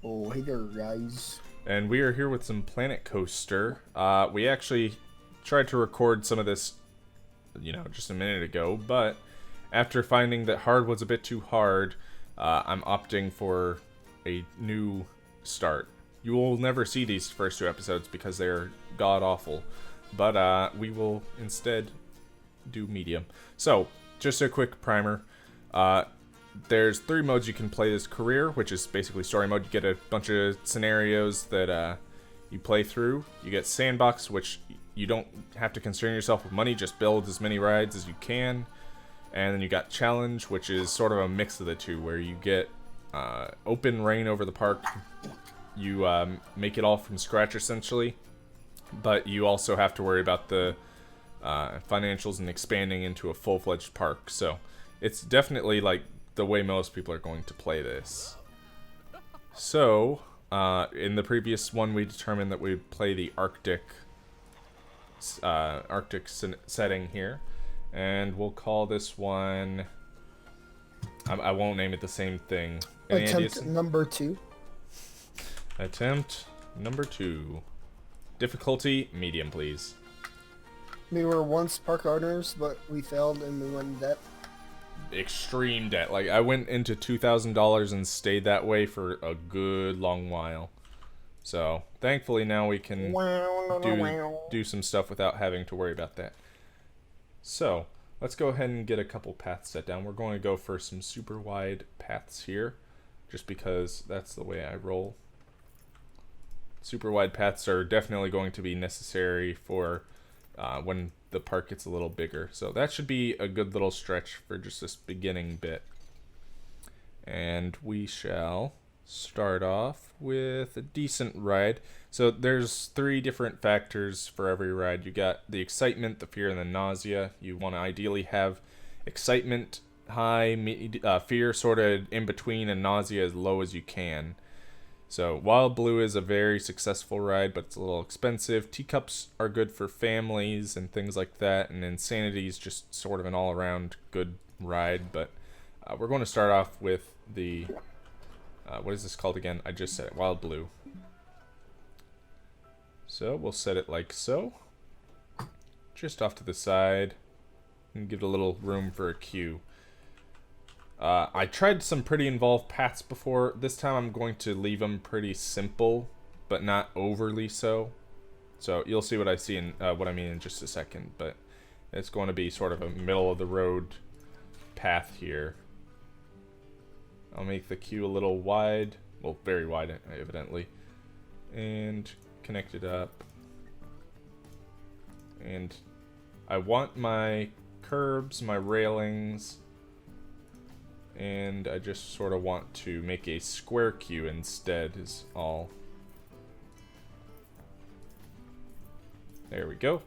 Oh, hey there, guys. And we are here with some Planet Coaster. We actually tried to record some of this, just a minute ago, but after finding that hard was a bit too hard, I'm opting for a new start. You will never see these first two episodes because they're god awful, but we will instead do medium. So, just a quick primer. There's 3 modes you can play this career, which is basically story mode. You get a bunch of scenarios that you play through. You get sandbox, which you don't have to concern yourself with money, just build as many rides as you can. And then you got challenge, which is sort of a mix of the two, where you get open reign over the park. You make it all from scratch, essentially. But you also have to worry about the financials and expanding into a full-fledged park. So it's definitely like the way most people are going to play this. So, in the previous one, we determined that we'd play the Arctic setting here, and we'll call this one. I won't name it the same thing. Any Attempt ideas? number 2. Attempt number 2. Difficulty medium, please. We were once park owners, but we failed and we went in debt. Extreme debt. Like, I went into $2,000 and stayed that way for a good long while. So, thankfully now we can do some stuff without having to worry about that. So, let's go ahead and get a couple paths set down. We're going to go for some super wide paths here, just because that's the way I roll. Super wide paths are definitely going to be necessary for when the park gets a little bigger. So that should be a good little stretch for just this beginning bit. And we shall start off with a decent ride. So there's 3 different factors for every ride. You got the excitement, the fear, and the nausea. You want to ideally have excitement high, fear sort of in between, and nausea as low as you can. So, Wild Blue is a very successful ride, but it's a little expensive. Teacups are good for families and things like that, and Insanity is just sort of an all-around good ride, but we're going to start off with the, what is this called again? I just said it, Wild Blue. So, we'll set it like so, just off to the side, and give it a little room for a queue. I tried some pretty involved paths before. This time I'm going to leave them pretty simple, but not overly so. So you'll see what I mean in just a second. But it's going to be sort of a middle of the road path here. I'll make the queue a little wide, well, very wide, evidently, and connect it up. And I want my curbs, my railings, and I just sort of want to make a square queue instead is all. There we go.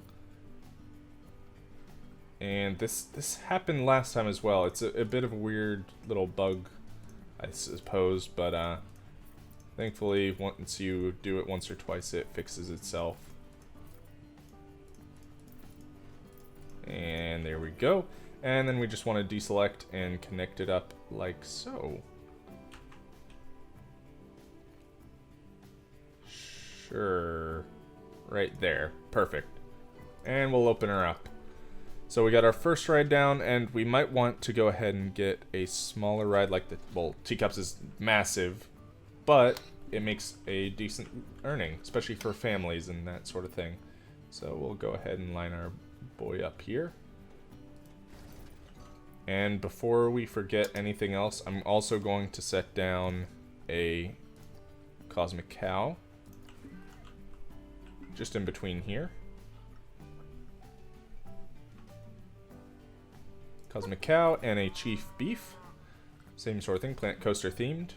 And this happened last time as well. It's a bit of a weird little bug, I suppose, but thankfully once you do it once or twice it fixes itself. And there we go. And then we just want to deselect and connect it up like so. Sure. Right there. Perfect. And we'll open her up. So we got our first ride down, and we might want to go ahead and get a smaller ride like Teacups is massive, but it makes a decent earning, especially for families and that sort of thing. So we'll go ahead and line our boy up here. And before we forget anything else, I'm also going to set down a Cosmic Cow just in between here. Cosmic Cow and a Chief Beef. Same sort of thing, Planet Coaster themed.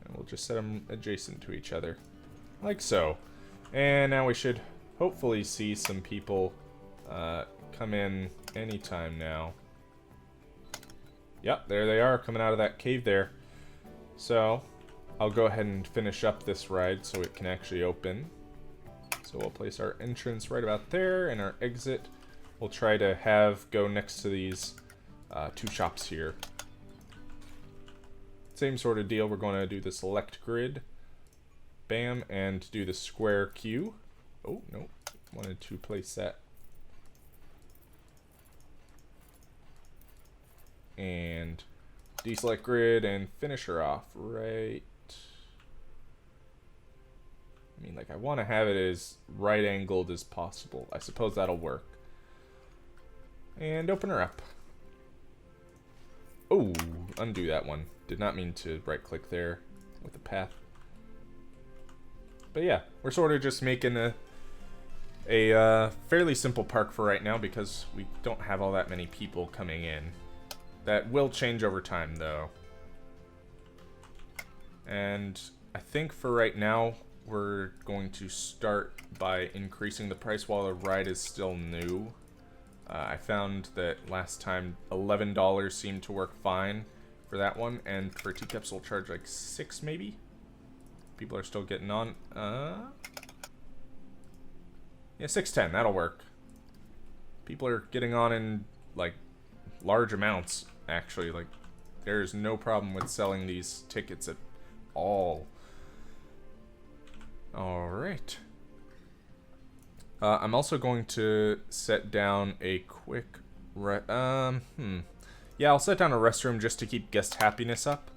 And we'll just set them adjacent to each other, like so. And now we should hopefully see some people come in anytime now. Yep, there they are, coming out of that cave there. So, I'll go ahead and finish up this ride so it can actually open. So we'll place our entrance right about there, and our exit we'll try to go next to these 2 shops here. Same sort of deal, we're going to do the select grid. Bam, and do the square Q. Oh, no. Wanted to place that. And deselect grid and finish her off right. I mean, like, I want to have it as right angled as possible. I suppose that'll work. And open her up. Oh, undo that one. Did not mean to right click there with the path. But yeah, we're sort of just making a fairly simple park for right now because we don't have all that many people coming in. That will change over time, though. And I think for right now, we're going to start by increasing the price while the ride is still new. I found that last time $11 seemed to work fine for that one, and for teacups we'll charge like $6 maybe. People are still getting on. Yeah, $6.10, that'll work. People are getting on in like large amounts, actually. Like, there's no problem with selling these tickets at all. Alright. I'm also going to set down a quick yeah, I'll set down a restroom just to keep guest happiness up,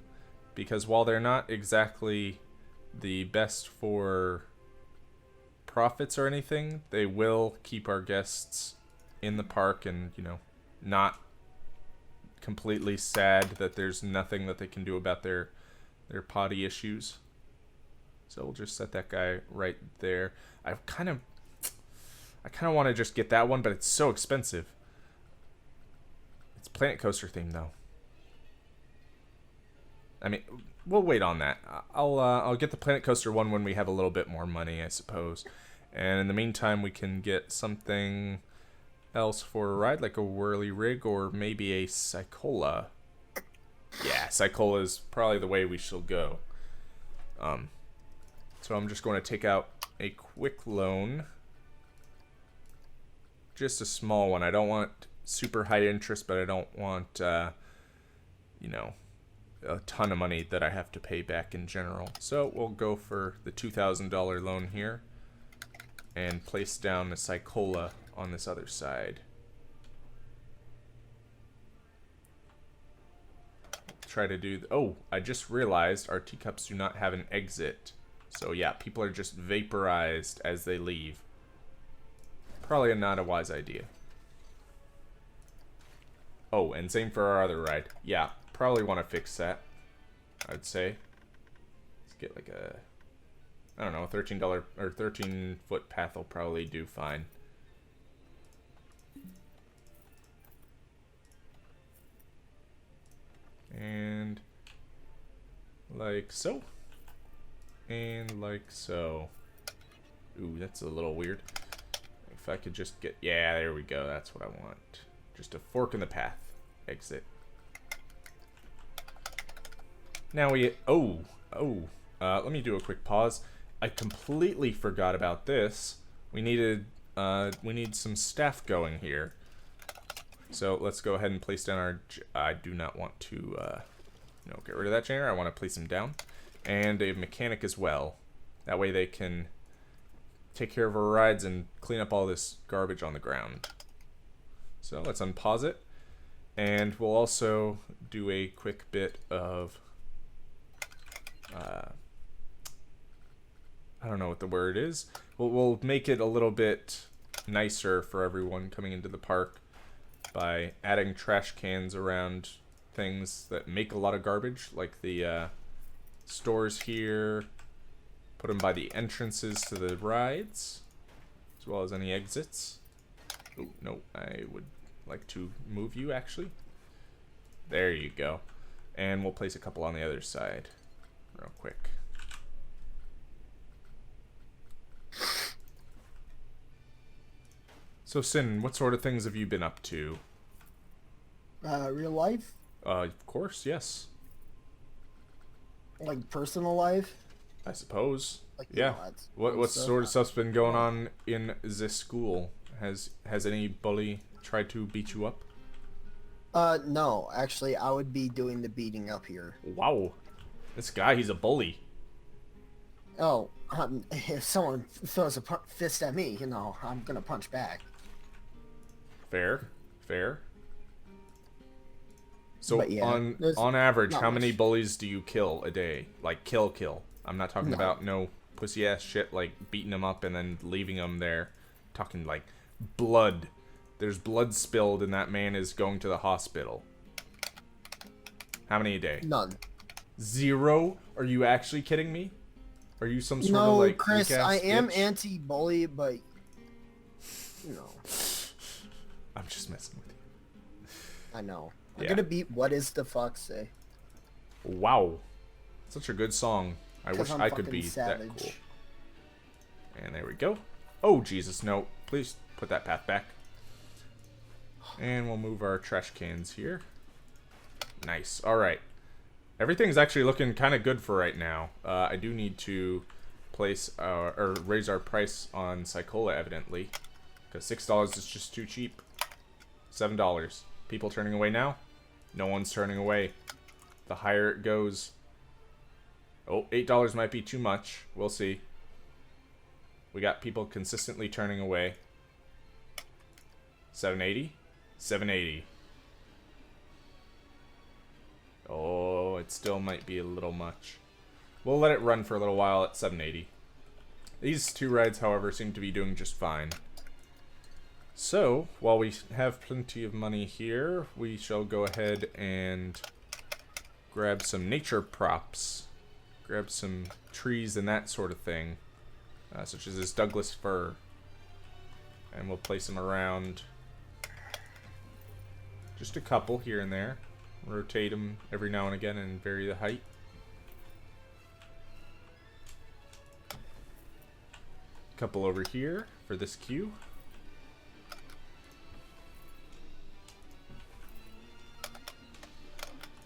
because while they're not exactly the best for profits or anything, they will keep our guests in the park and, you know, not completely sad that there's nothing that they can do about their potty issues. So we'll just set that guy right there. I kind of want to just get that one, but it's so expensive. It's Planet Coaster theme, though. I mean, we'll wait on that. I'll get the Planet Coaster one when we have a little bit more money, I suppose. And in the meantime, we can get something else for a ride, like a whirly rig or maybe a Cycola. Yeah, Cycola is probably the way we shall go. So I'm just going to take out a quick loan. Just a small one. I don't want super high interest, but I don't want, you know, a ton of money that I have to pay back in general. So we'll go for the $2,000 loan here and place down the Cycola on this other side. Try to do... Oh, I just realized our teacups do not have an exit. So yeah, people are just vaporized as they leave. Probably not a wise idea. Oh, and same for our other ride. Yeah, probably want to fix that, I'd say. Let's get like a... I don't know, a $13 or 13-foot path will probably do fine. And like so. And like so. Ooh, that's a little weird. If I could just get... Yeah, there we go. That's what I want. Just a fork in the path. Exit. Now we... let me do a quick pause. I completely forgot about this. We need some staff going here. So let's go ahead and place down our... I do not want to, get rid of that janitor. I want to place him down. And a mechanic as well. That way they can take care of our rides and clean up all this garbage on the ground. So let's unpause it. And we'll also do a quick bit of... I don't know what the word is. We'll make it a little bit nicer for everyone coming into the park by adding trash cans around things that make a lot of garbage, like the stores here. Put them by the entrances to the rides, as well as any exits. Oh, no, I would like to move you, actually. There you go. And we'll place a couple on the other side real quick. So, Sin, what sort of things have you been up to? Real life? Of course, yes. Like personal life? I suppose. Like, yeah. What stuff. sort of stuff's been going on in this school? Has any bully tried to beat you up? No. Actually, I would be doing the beating up here. Wow. This guy, he's a bully. Oh, if someone throws a fist at me, I'm gonna punch back. Fair, fair. So But yeah, there's on average, not how many much. bullies do you kill a day? Like kill. I'm not talking No, about no pussy ass shit like beating them up and then leaving them there. Talking like blood. There's blood spilled and that man is going to the hospital. How many a day? none. 0? Are you actually kidding me? Are you some sort of No, like Chris, weak-ass I am bitch? anti-bully, but I'm just messing with you. I know. I'm Yeah. gonna beat What Is the Fox Say? Wow. Such a good song. I wish I'm I could fucking be savage. that cool. And there we go. Oh, Jesus, no. Please put that path back. And we'll move our trash cans here. Nice. Alright. Everything's actually looking kind of good for right now. I do need to place or raise our price on Psychola, evidently. Because $6 is just too cheap. $7. People turning away now? No one's turning away. The higher it goes. Oh, $8 might be too much. We'll see. We got people consistently turning away. $7.80? $7.80. Oh, it still might be a little much. We'll let it run for a little while at $7.80. These two rides, however, seem to be doing just fine. So, while we have plenty of money here, we shall go ahead and grab some nature props. Grab some trees and that sort of thing. Such as this Douglas fir. And we'll place them around. Just a couple here and there. Rotate them every now and again and vary the height. Couple over here for this queue.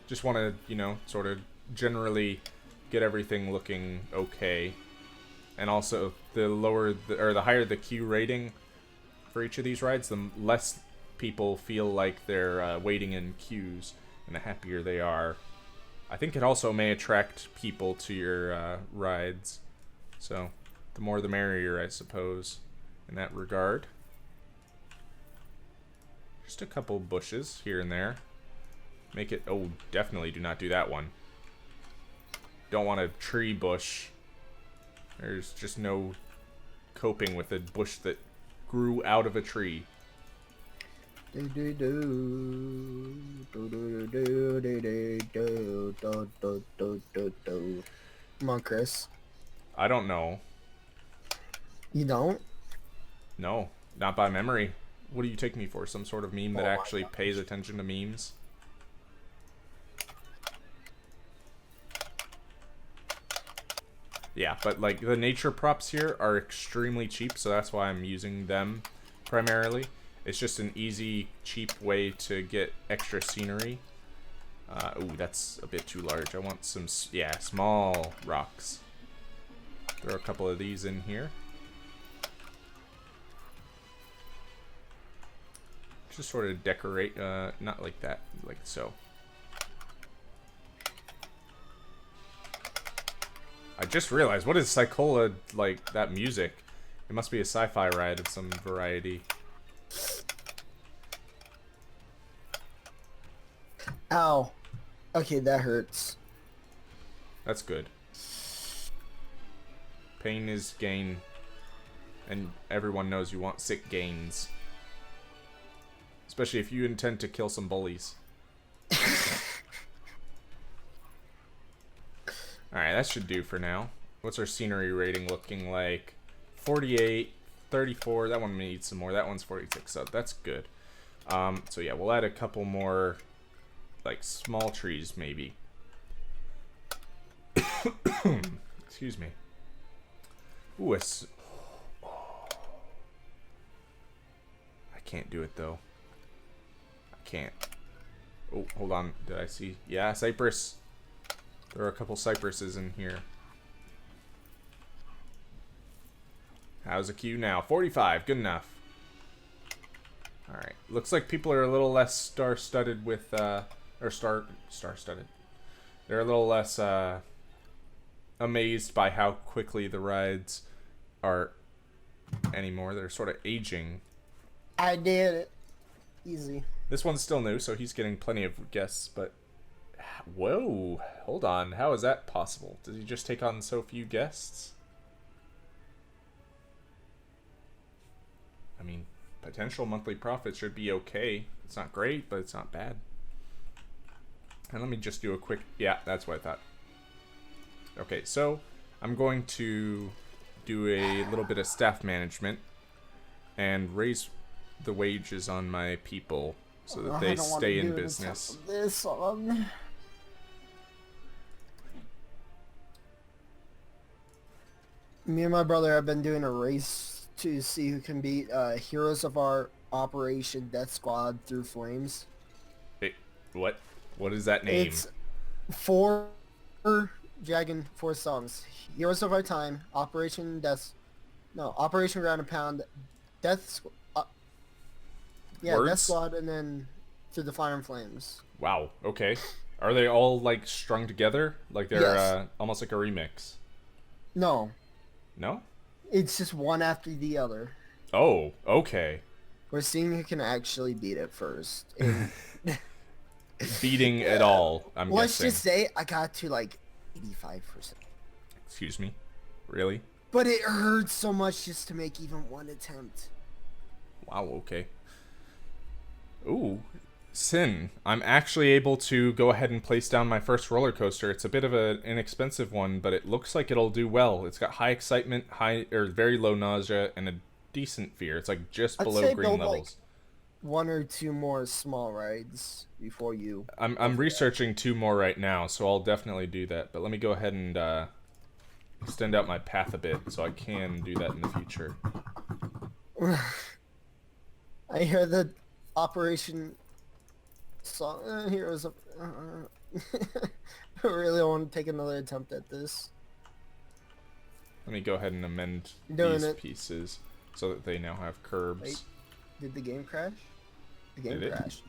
Just want to, sort of generally get everything looking okay. And also, the higher the queue rating for each of these rides, the less people feel like they're waiting in queues, and the happier they are. I think it also may attract people to your rides. So, the more the merrier, I suppose, in that regard. Just a couple bushes here and there. Make it... Oh, definitely do not do that one. Don't want a tree bush. There's just no coping with a bush that grew out of a tree. Come on, Chris. I don't know. You don't? No, not by memory. What do you take me for? Some sort of meme that Oh my actually gosh. pays attention to memes? Yeah, but like the nature props here are extremely cheap, so that's why I'm using them primarily. It's just an easy, cheap way to get extra scenery. Ooh, that's a bit too large. I want some, yeah, small rocks. Throw a couple of these in here. Just sort of decorate, not like that, like so. I just realized, what is Psychola, like, that music? It must be a sci-fi ride of some variety. Ow. Okay, that hurts. That's good. Pain is gain. And everyone knows you want sick gains. Especially if you intend to kill some bullies. Alright, that should do for now. What's our scenery rating looking like? 48, 34. That one needs some more. That one's 46, so that's good. So yeah, we'll add a couple more, like, small trees, maybe. Excuse me. Ooh, I can't do it, though. I can't. Oh, hold on. Did I see? Yeah, cypress. There are a couple cypresses in here. How's the queue now? 45. Good enough. Alright. Looks like people are a little less star-studded with, or star-studded. They're a little less, amazed by how quickly the rides are anymore. They're sort of aging. I did it. Easy. This one's still new, so he's getting plenty of guests, but... Whoa, hold on. How is that possible? Did he just take on so few guests? I mean, potential monthly profit should be okay. It's not great, but it's not bad. And let me just do a quick... Yeah, that's what I thought. Okay, so I'm going to do a little bit of staff management and raise the wages on my people so that they stay in business. This one. Me and my brother have been doing a race to see who can beat Heroes of our Operation Death Squad through Flames. Hey, what? What is that name? It's 4 songs. Heroes of Our Time, Operation Ground and Pound, Death Squad, and then Through the Fire and Flames. Wow, okay. Are they all, like, strung together? Like they're Yes. Almost like a remix? No. No? It's just one after the other. Oh, okay. We're seeing who can actually beat it first. And Beating it all, I'm let's guessing. just say I got to like 85%. Excuse me? Really? But it hurts so much just to make even one attempt. Wow, okay. Ooh, Sin. I'm actually able to go ahead and place down my first roller coaster. It's a bit of an inexpensive one, but it looks like it'll do well. It's got high excitement, very low nausea, and a decent fear. It's like just I'd below say green build, levels. One or two more small rides before you... I'm researching 2 more right now, so I'll definitely do that. But let me go ahead and extend out my path a bit so I can do that in the future. I hear the Operation song. Heroes of... I really want to take another attempt at this. Let me go ahead and amend Doing these it. pieces so that they now have curbs. Wait. Did the game crash? The game Did it? crashed.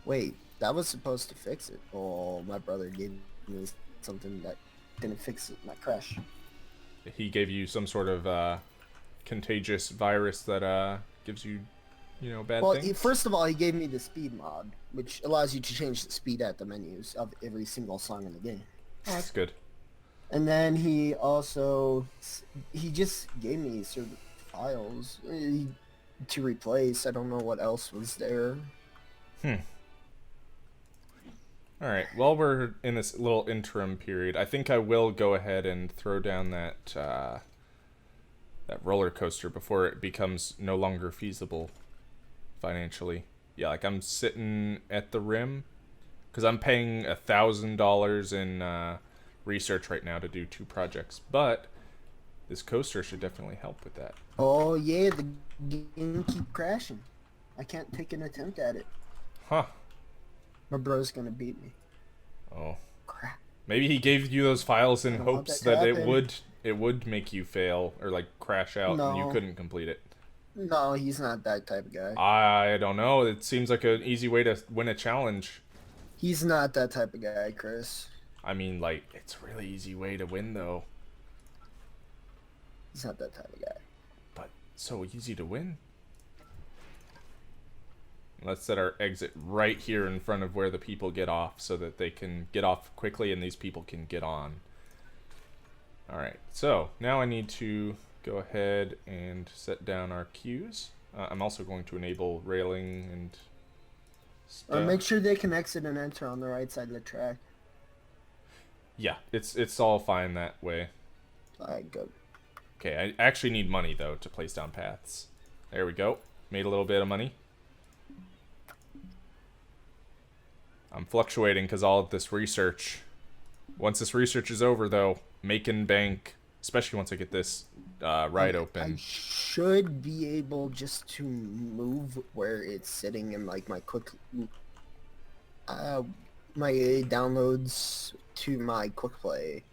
Wait, that was supposed to fix it. Oh, my brother gave me something that didn't fix it, my crash. He gave you some sort of contagious virus that gives you, bad Well, things? first of all, he gave me the speed mod, which allows you to change the speed at the menus of every single song in the game. Oh, that's good. And then he just gave me certain files to replace. I don't know what else was there. Alright, while we're in this little interim period, I think I will go ahead and throw down that roller coaster before it becomes no longer feasible financially. Yeah, like I'm sitting at the rim because I'm paying $1,000 in research right now to do 2 projects, but this coaster should definitely help with that. Oh yeah, the game keep crashing. I can't take an attempt at it. Huh. My bro's gonna beat me. Oh. Crap. Maybe he gave you those files in I don't want hopes that to that happen. it would make you fail or like crash out and you No. couldn't complete it. No, he's not that type of guy. I don't know. It seems like an easy way to win a challenge. He's not that type of guy, Chris. I mean, like, it's a really easy way to win, though. He's not that type of guy. But so easy to win. Let's set our exit right here in front of where the people get off so that they can get off quickly and these people can get on. Alright, so now I need to go ahead and set down our queues. I'm also going to enable railing and stuff. Make sure they can exit and enter on the right side of the track. Yeah, it's all fine that way. Alright, good. Okay, I actually need money, though, to place down paths. There we go. Made a little bit of money. I'm fluctuating because all of this research. Once this research is over, though, making bank, especially once I get this ride I open. should be able just to move where it's sitting in like my quick my downloads to my quick play.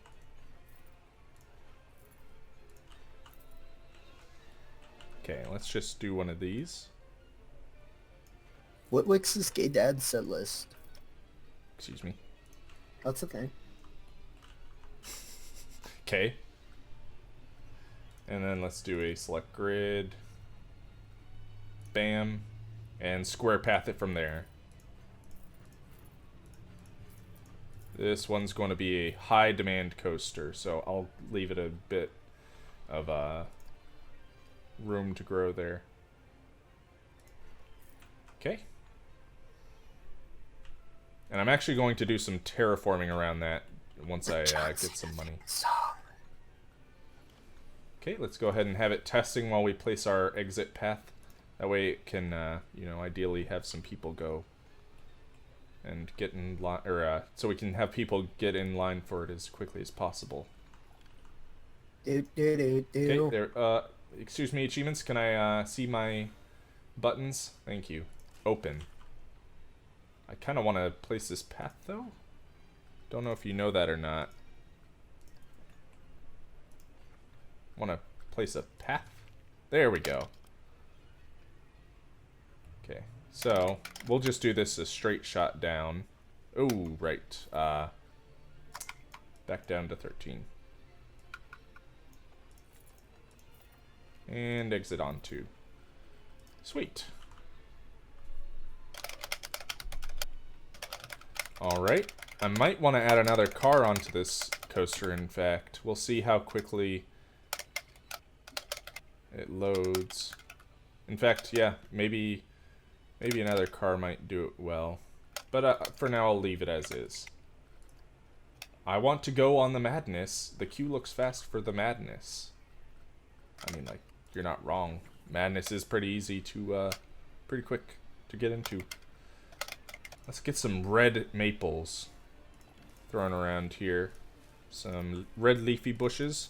Okay, let's just do one of these. What Wix's gay dad set list? Excuse me. That's the thing. Okay. And then let's do a select grid. Bam. And square path it from there. This one's going to be a high demand coaster, so I'll leave it a bit of room to grow there. Okay. And I'm actually going to do some terraforming around that once I get some money. Okay, let's go ahead and have it testing while we place our exit path. That way it can, you know, ideally have some people go and get in line, or so we can have people get in line for it as quickly as possible. Okay, there. Excuse me, achievements. Can I see my buttons? Thank you. Open. I kind of want to place this path though. Don't know if you know that or not. Want to place a path? There we go. Okay, so we'll just do this a straight shot down. Oh, right. Back down to 13. And exit on 2. Sweet. Alright. I might want to add another car onto this coaster, in fact. We'll see how quickly it loads. In fact, yeah, maybe another car might do it well. But for now, I'll leave it as is. I want to go on the madness. The queue looks fast for the madness. I mean, like, you're not wrong. Madness is pretty easy to, pretty quick to get into. Let's get some red maples thrown around here. Some red leafy bushes.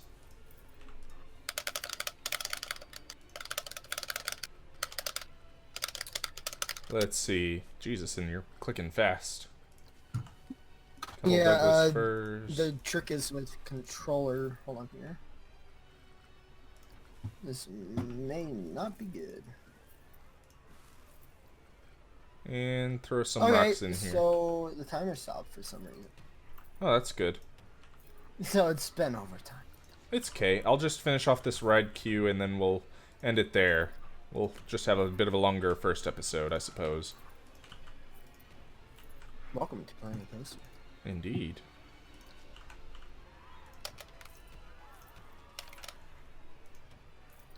Let's see. Jesus, and you're clicking fast. Yeah, the trick is with controller. Hold on here. This may not be good. And throw some rocks in here. So the timer stopped for some reason. Oh, that's good. So it's been overtime. It's okay. I'll just finish off this ride queue and then we'll end it there. We'll just have a bit of a longer first episode, I suppose. Welcome to Planet Coaster. Indeed.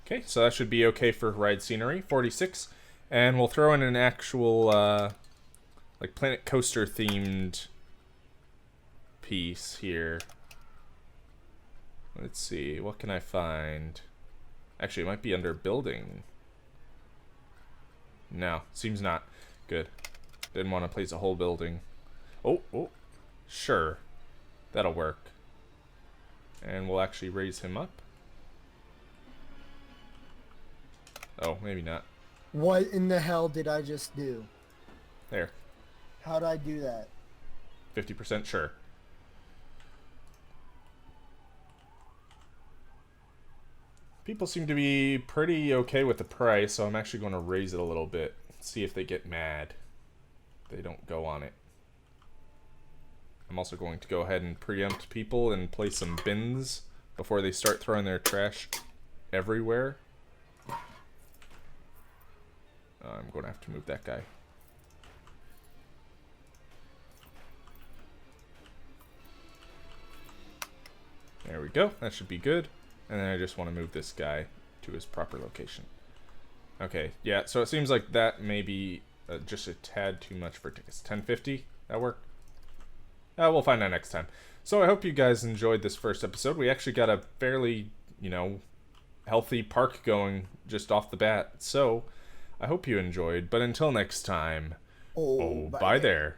Okay, so that should be okay for ride scenery. 46. And we'll throw in an actual, like, Planet Coaster themed piece here. Let's see, what can I find? Actually, it might be under building. No, seems not. Good. Didn't want to place a whole building. Oh, sure. That'll work. And we'll actually raise him up. Oh, maybe not. What in the hell did I just do? There. How'd I do that? 50% sure. People seem to be pretty okay with the price, so I'm actually going to raise it a little bit. See if they get mad. They don't go on it. I'm also going to go ahead and preempt people and place some bins before they start throwing their trash everywhere. I'm going to have to move that guy. There we go. That should be good. And then I just want to move this guy to his proper location. Okay, yeah, so it seems like that may be just a tad too much for tickets. 1050? That work? We'll find out next time. So I hope you guys enjoyed this first episode. We actually got a fairly, you know, healthy park going just off the bat. So I hope you enjoyed. But until next time, bye there.